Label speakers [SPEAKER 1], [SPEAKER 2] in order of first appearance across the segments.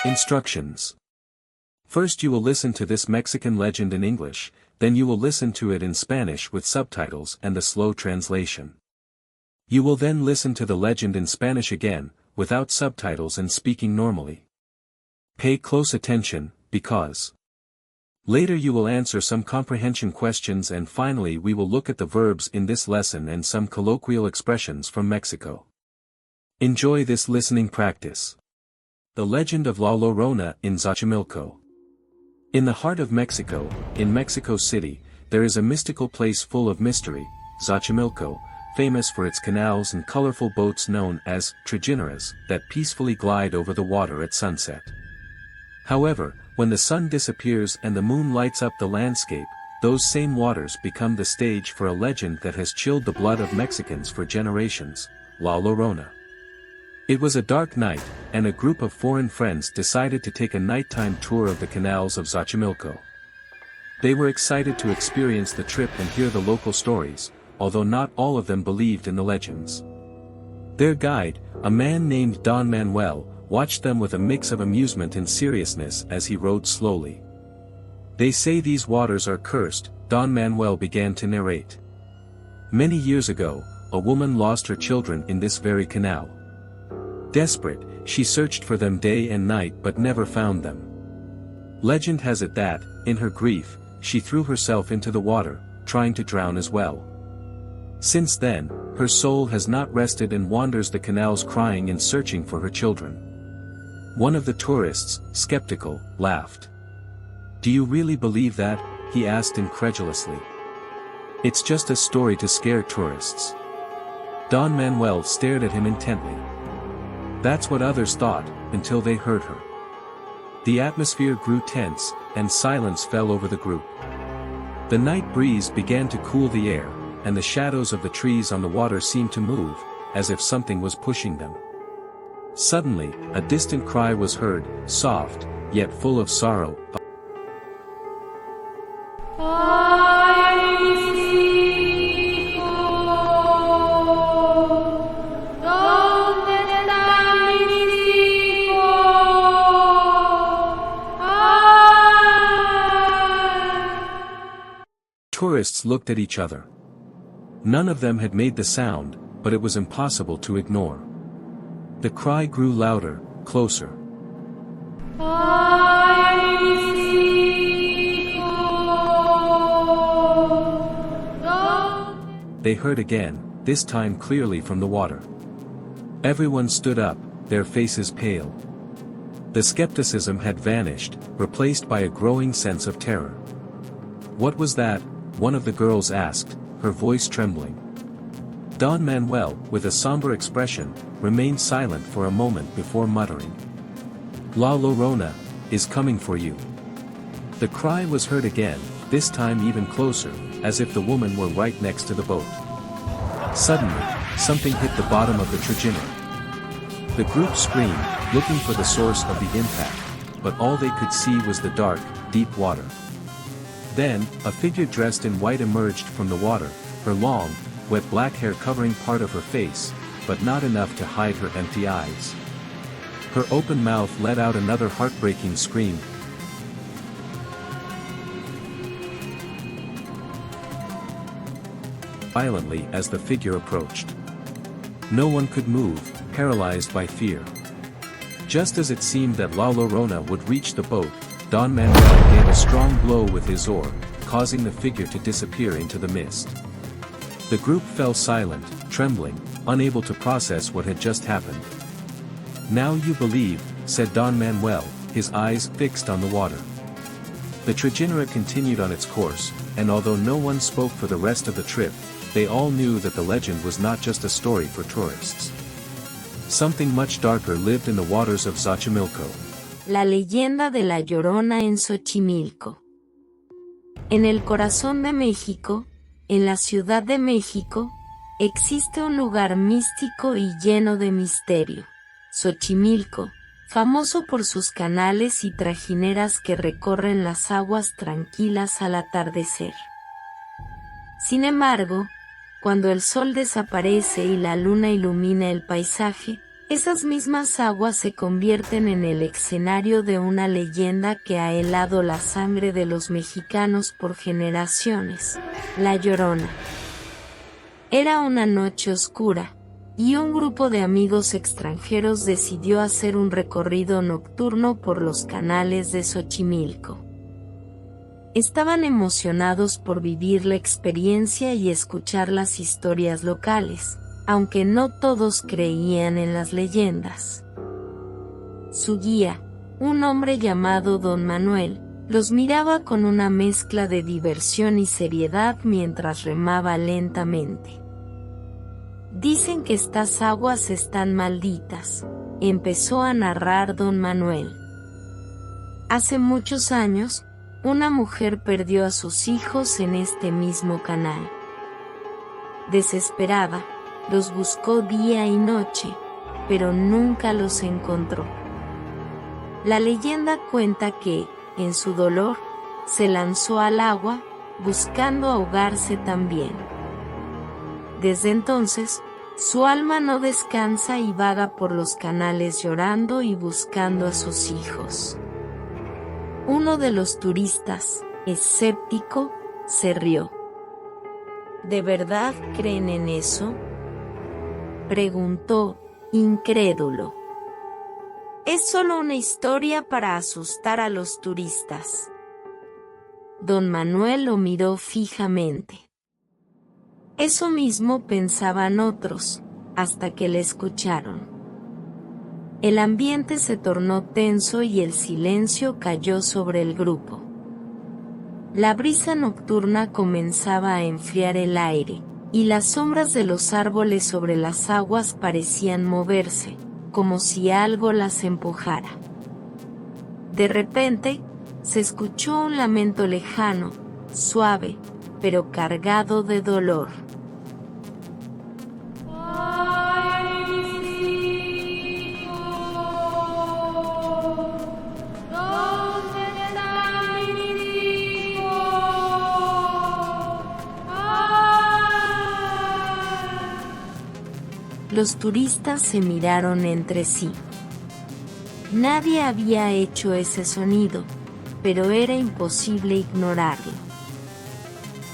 [SPEAKER 1] Instructions. First you will listen to this Mexican legend in English, then you will listen to it in Spanish with subtitles and the slow translation. You will then listen to the legend in Spanish again, without subtitles and speaking normally. Pay close attention, because later you will answer some comprehension questions, and finally we will look at the verbs in this lesson and some colloquial expressions from Mexico. Enjoy this listening practice. The legend of La Llorona in Xochimilco. In the heart of Mexico, in Mexico City, there is a mystical place full of mystery, Xochimilco, famous for its canals and colorful boats known as trajineras that peacefully glide over the water at sunset. However, when the sun disappears and the moon lights up the landscape, those same waters become the stage for a legend that has chilled the blood of Mexicans for generations, La Llorona. It was a dark night, and a group of foreign friends decided to take a nighttime tour of the canals of Xochimilco. They were excited to experience the trip and hear the local stories, although not all of them believed in the legends. Their guide, a man named Don Manuel, watched them with a mix of amusement and seriousness as he rowed slowly. They say these waters are cursed, Don Manuel began to narrate. Many years ago, a woman lost her children in this very canal. Desperate, she searched for them day and night but never found them. Legend has it that, in her grief, she threw herself into the water, trying to drown as well. Since then, her soul has not rested and wanders the canals crying and searching for her children. One of the tourists, skeptical, laughed. "Do you really believe that?" he asked incredulously. "It's just a story to scare tourists." Don Manuel stared at him intently. That's what others thought, until they heard her. The atmosphere grew tense, and silence fell over the group. The night breeze began to cool the air, and the shadows of the trees on the water seemed to move, as if something was pushing them. Suddenly, a distant cry was heard, soft, yet full of sorrow. Tourists looked at each other. None of them had made the sound, but it was impossible to ignore. The cry grew louder, closer. They heard again, this time clearly from the water. Everyone stood up, their faces pale. The skepticism had vanished, replaced by a growing sense of terror. "What was that?" one of the girls asked, her voice trembling. Don Manuel, with a somber expression, remained silent for a moment before muttering, "La Llorona is coming for you." The cry was heard again, this time even closer, as if the woman were right next to the boat. Suddenly, something hit the bottom of the trajinera. The group screamed, looking for the source of the impact, but all they could see was the dark, deep water. Then, a figure dressed in white emerged from the water, her long, wet black hair covering part of her face, but not enough to hide her empty eyes. Her open mouth let out another heartbreaking scream. Violently as the figure approached. No one could move, paralyzed by fear. Just as it seemed that La Llorona would reach the boat, Don Manuel gave a strong blow with his oar, causing the figure to disappear into the mist. The group fell silent, trembling, unable to process what had just happened. "Now you believe," said Don Manuel, his eyes fixed on the water. The trajinera continued on its course, and although no one spoke for the rest of the trip, they all knew that the legend was not just a story for tourists. Something much darker lived in the waters of Xochimilco.
[SPEAKER 2] La leyenda de la Llorona en Xochimilco. En el corazón de México, en la Ciudad de México, existe un lugar místico y lleno de misterio, Xochimilco, famoso por sus canales y trajineras que recorren las aguas tranquilas al atardecer. Sin embargo, cuando el sol desaparece y la luna ilumina el paisaje, Esas mismas aguas se convierten en el escenario de una leyenda que ha helado la sangre de los mexicanos por generaciones, La Llorona. Era una noche oscura, y un grupo de amigos extranjeros decidió hacer un recorrido nocturno por los canales de Xochimilco. Estaban emocionados por vivir la experiencia y escuchar las historias locales, aunque no todos creían en las leyendas. Su guía, un hombre llamado Don Manuel, los miraba con una mezcla de diversión y seriedad mientras remaba lentamente. «Dicen que estas aguas están malditas», empezó a narrar Don Manuel. «Hace muchos años, una mujer perdió a sus hijos en este mismo canal. Desesperada, los buscó día y noche, pero nunca los encontró. La leyenda cuenta que, en su dolor, se lanzó al agua, buscando ahogarse también. Desde entonces, su alma no descansa y vaga por los canales llorando y buscando a sus hijos». Uno de los turistas, escéptico, se rió. «¿De verdad creen en eso?», preguntó, incrédulo. «Es solo una historia para asustar a los turistas». Don Manuel lo miró fijamente. Eso mismo pensaban otros, hasta que le escucharon. El ambiente se tornó tenso y el silencio cayó sobre el grupo. La brisa nocturna comenzaba a enfriar el aire, y las sombras de los árboles sobre las aguas parecían moverse, como si algo las empujara. De repente, se escuchó un lamento lejano, suave, pero cargado de dolor. Los turistas se miraron entre sí. Nadie había hecho ese sonido, pero era imposible ignorarlo.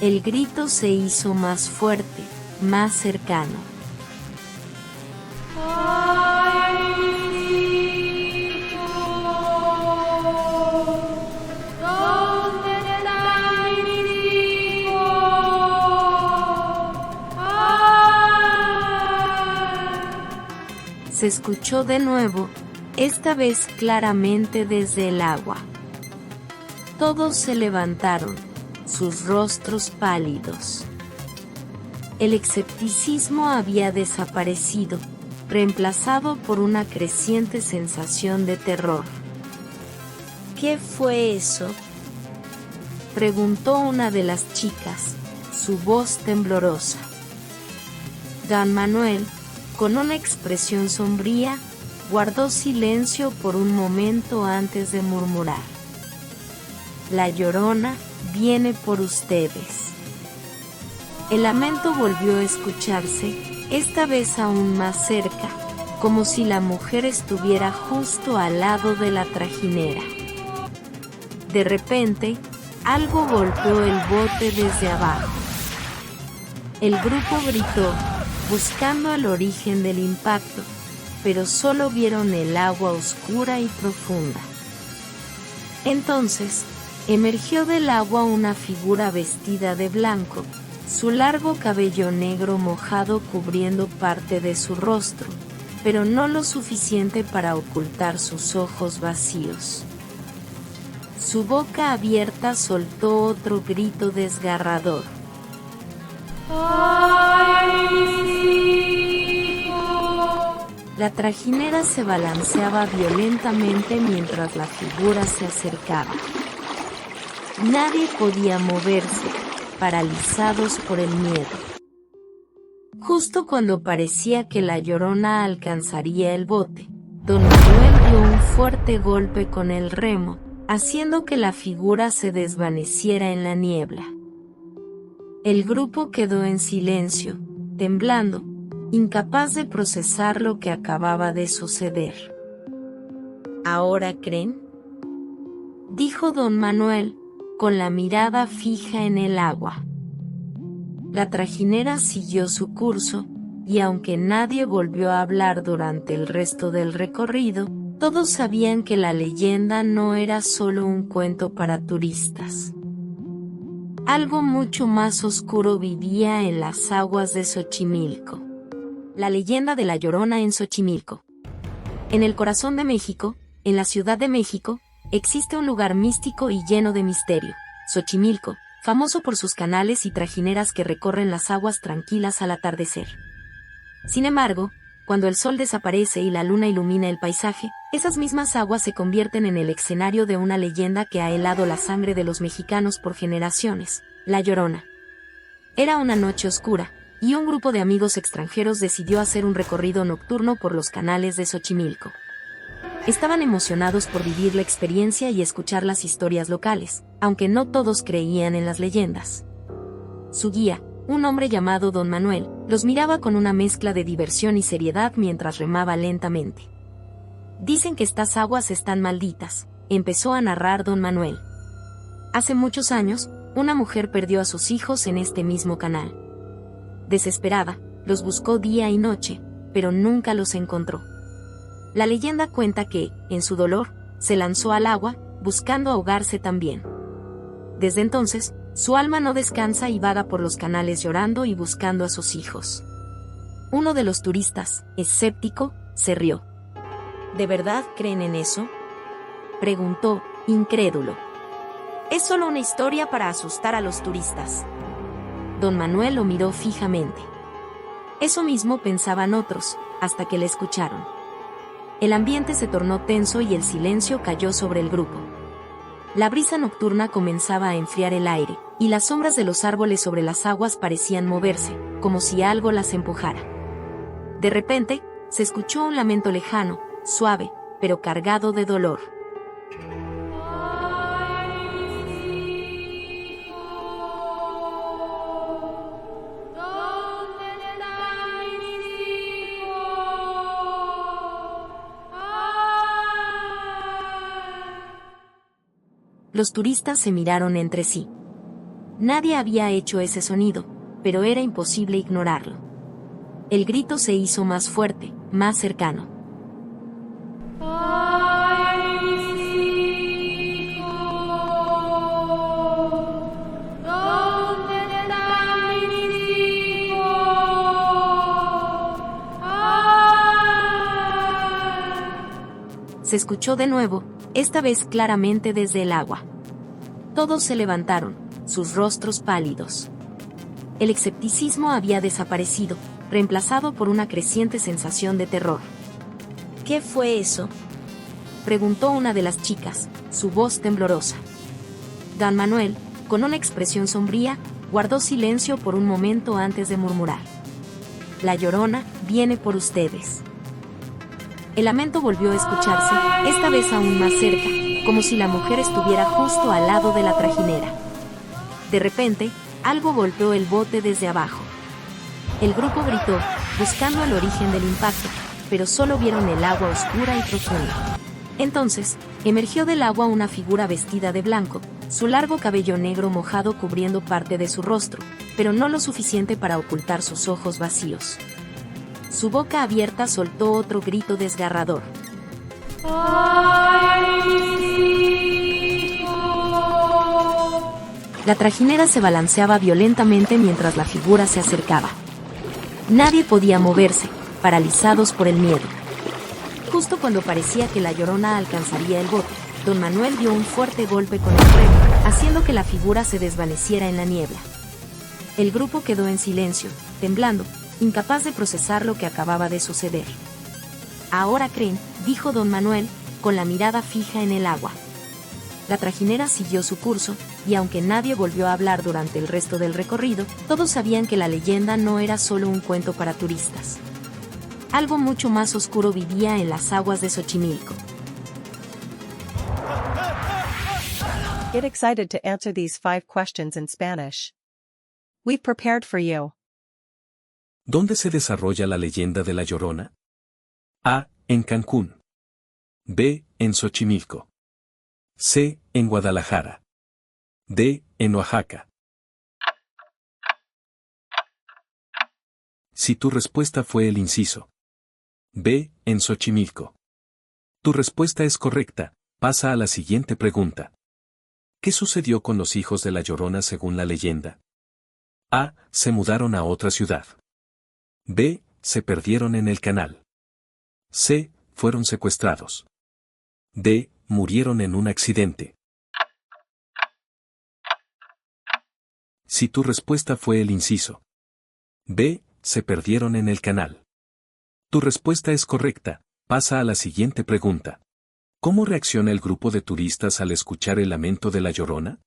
[SPEAKER 2] El grito se hizo más fuerte, más cercano. Se escuchó de nuevo, esta vez claramente desde el agua. Todos se levantaron, sus rostros pálidos. El escepticismo había desaparecido, reemplazado por una creciente sensación de terror. «¿Qué fue eso?», preguntó una de las chicas, su voz temblorosa. Don Manuel, con una expresión sombría, guardó silencio por un momento antes de murmurar: «La Llorona viene por ustedes». El lamento volvió a escucharse, esta vez aún más cerca, como si la mujer estuviera justo al lado de la trajinera. De repente, algo golpeó el bote desde abajo. El grupo gritó, buscando el origen del impacto, pero solo vieron el agua oscura y profunda. Entonces, emergió del agua una figura vestida de blanco, su largo cabello negro mojado cubriendo parte de su rostro, pero no lo suficiente para ocultar sus ojos vacíos. Su boca abierta soltó otro grito desgarrador. La trajinera se balanceaba violentamente mientras la figura se acercaba. Nadie podía moverse, paralizados por el miedo. Justo cuando parecía que la Llorona alcanzaría el bote, Don Manuel dio un fuerte golpe con el remo, haciendo que la figura se desvaneciera en la niebla. El grupo quedó en silencio, temblando, incapaz de procesar lo que acababa de suceder. ¿Ahora creen?, dijo don Manuel, con la mirada fija en el agua. La trajinera siguió su curso, y aunque nadie volvió a hablar durante el resto del recorrido, todos sabían que la leyenda no era solo un cuento para turistas. Algo mucho más oscuro vivía en las aguas de Xochimilco. La leyenda de la Llorona en Xochimilco. En el corazón de México, en la Ciudad de México, existe un lugar místico y lleno de misterio, Xochimilco, famoso por sus canales y trajineras que recorren las aguas tranquilas al atardecer. Sin embargo, cuando el sol desaparece y la luna ilumina el paisaje, esas mismas aguas se convierten en el escenario de una leyenda que ha helado la sangre de los mexicanos por generaciones, La Llorona. Era una noche oscura, y un grupo de amigos extranjeros decidió hacer un recorrido nocturno por los canales de Xochimilco. Estaban emocionados por vivir la experiencia y escuchar las historias locales, aunque no todos creían en las leyendas. Su guía, un hombre llamado don Manuel, los miraba con una mezcla de diversión y seriedad mientras remaba lentamente. Dicen que estas aguas están malditas, empezó a narrar don Manuel. Hace muchos años, una mujer perdió a sus hijos en este mismo canal. Desesperada, los buscó día y noche, pero nunca los encontró. La leyenda cuenta que, en su dolor, se lanzó al agua, buscando ahogarse también. Desde entonces, su alma no descansa y vaga por los canales llorando y buscando a sus hijos. Uno de los turistas, escéptico, se rió. ¿De verdad creen en eso?, preguntó, incrédulo. Es solo una historia para asustar a los turistas. Don Manuel lo miró fijamente. Eso mismo pensaban otros, hasta que le escucharon. El ambiente se tornó tenso y el silencio cayó sobre el grupo. La brisa nocturna comenzaba a enfriar el aire, y las sombras de los árboles sobre las aguas parecían moverse, como si algo las empujara. De repente, se escuchó un lamento lejano, suave, pero cargado de dolor. Los turistas se miraron entre sí. Nadie había hecho ese sonido, pero era imposible ignorarlo. El grito se hizo más fuerte, más cercano. Se escuchó de nuevo, esta vez claramente desde el agua. Todos se levantaron, sus rostros pálidos. El escepticismo había desaparecido, reemplazado por una creciente sensación de terror. ¿Qué fue eso?, preguntó una de las chicas, su voz temblorosa. Don Manuel, con una expresión sombría, guardó silencio por un momento antes de murmurar. La Llorona viene por ustedes. El lamento volvió a escucharse, esta vez aún más cerca, como si la mujer estuviera justo al lado de la trajinera. De repente, algo golpeó el bote desde abajo. El grupo gritó, buscando el origen del impacto, pero solo vieron el agua oscura y profunda. Entonces, emergió del agua una figura vestida de blanco, su largo cabello negro mojado cubriendo parte de su rostro, pero no lo suficiente para ocultar sus ojos vacíos. Su boca abierta soltó otro grito desgarrador. La trajinera se balanceaba violentamente mientras la figura se acercaba. Nadie podía moverse, paralizados por el miedo. Justo cuando parecía que la Llorona alcanzaría el bote, don Manuel dio un fuerte golpe con el remo, haciendo que la figura se desvaneciera en la niebla. El grupo quedó en silencio, temblando, incapaz de procesar lo que acababa de suceder. Ahora creen, dijo don Manuel, con la mirada fija en el agua. La trajinera siguió su curso, y aunque nadie volvió a hablar durante el resto del recorrido, todos sabían que la leyenda no era solo un cuento para turistas. Algo mucho más oscuro vivía en las aguas de Xochimilco.
[SPEAKER 3] Get excited to answer these 5 questions in Spanish. We've prepared for you.
[SPEAKER 1] ¿Dónde se desarrolla la leyenda de La Llorona? A. En Cancún. B. En Xochimilco. C. En Guadalajara. D. En Oaxaca. Si tu respuesta fue el inciso B. En Xochimilco. Tu respuesta es correcta, pasa a la siguiente pregunta. ¿Qué sucedió con los hijos de La Llorona según la leyenda? A. Se mudaron a otra ciudad. B. Se perdieron en el canal. C. Fueron secuestrados. D. Murieron en un accidente. Si tu respuesta fue el inciso B. Se perdieron en el canal. Tu respuesta es correcta, pasa a la siguiente pregunta. ¿Cómo reacciona el grupo de turistas al escuchar el lamento de La Llorona?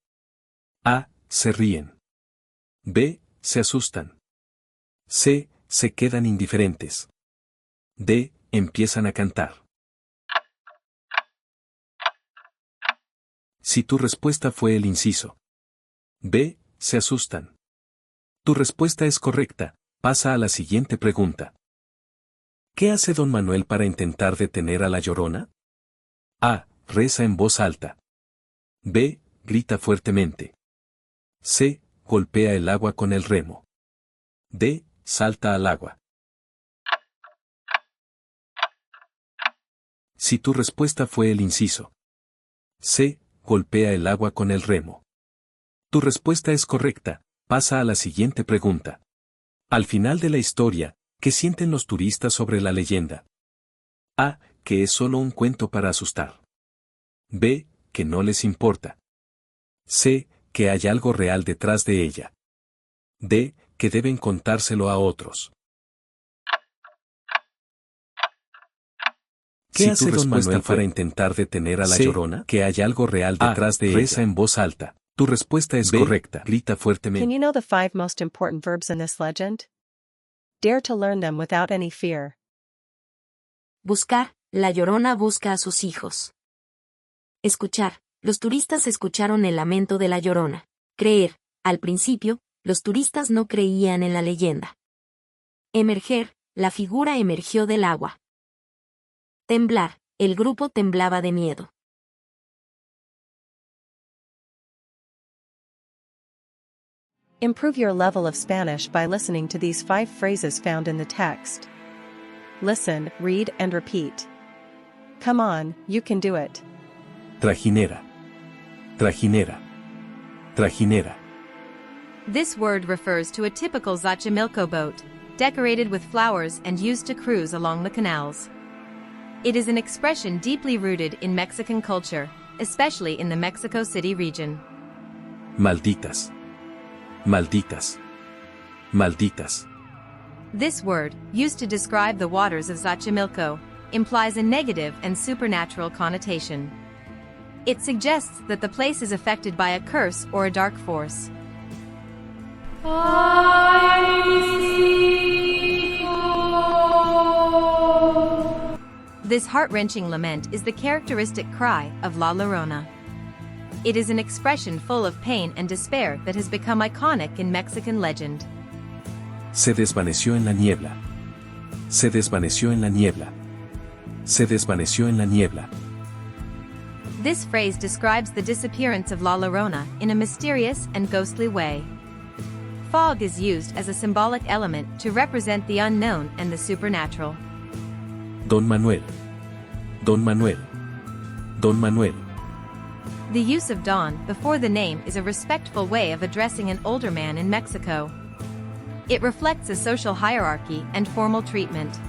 [SPEAKER 1] A. Se ríen. B. Se asustan. C. Se quedan indiferentes. D. Empiezan a cantar. Si tu respuesta fue el inciso B. Se asustan. Tu respuesta es correcta, pasa a la siguiente pregunta. ¿Qué hace don Manuel para intentar detener a La Llorona? A. Reza en voz alta. B. Grita fuertemente. C. Golpea el agua con el remo. D. Salta al agua. Si tu respuesta fue el inciso C. Golpea el agua con el remo. Tu respuesta es correcta, pasa a la siguiente pregunta. Al final de la historia, ¿qué sienten los turistas sobre la leyenda? A. Que es solo un cuento para asustar. B. Que no les importa. C. Que hay algo real detrás de ella. D. Que deben contárselo a otros. ¿Qué hace don Manuel para intentar detener a La Llorona? Que hay algo real detrás de ella. Reza en voz alta. Tu respuesta es correcta. Grita fuertemente.
[SPEAKER 3] Can you know the 5 most important verbs in this legend? Dare to learn them without any fear.
[SPEAKER 2] Buscar, La Llorona busca a sus hijos. Escuchar, los turistas escucharon el lamento de La Llorona. Creer, al principio, los turistas no creían en la leyenda. Emerger, la figura emergió del agua. Temblar, el grupo temblaba de miedo.
[SPEAKER 3] Improve your level of Spanish by listening to these 5 phrases found in the text. Listen, read, and repeat. Come on, you can do it.
[SPEAKER 1] Trajinera. Trajinera. Trajinera.
[SPEAKER 4] This word refers to a typical Xochimilco boat, decorated with flowers and used to cruise along the canals. It is an expression deeply rooted in Mexican culture, especially in the Mexico City region.
[SPEAKER 1] Malditas. Malditas. Malditas.
[SPEAKER 4] This word, used to describe the waters of Xochimilco, implies a negative and supernatural connotation. It suggests that the place is affected by a curse or a dark force. This heart-wrenching lament is the characteristic cry of La Llorona. It is an expression full of pain and despair that has become iconic in Mexican legend.
[SPEAKER 1] Se desvaneció en la niebla. Se desvaneció en la niebla. Se desvaneció en la niebla.
[SPEAKER 4] This phrase describes the disappearance of La Llorona in a mysterious and ghostly way. Fog is used as a symbolic element to represent the unknown and the supernatural.
[SPEAKER 1] Don Manuel. Don Manuel. Don Manuel.
[SPEAKER 4] The use of Don before the name is a respectful way of addressing an older man in Mexico. It reflects a social hierarchy and formal treatment.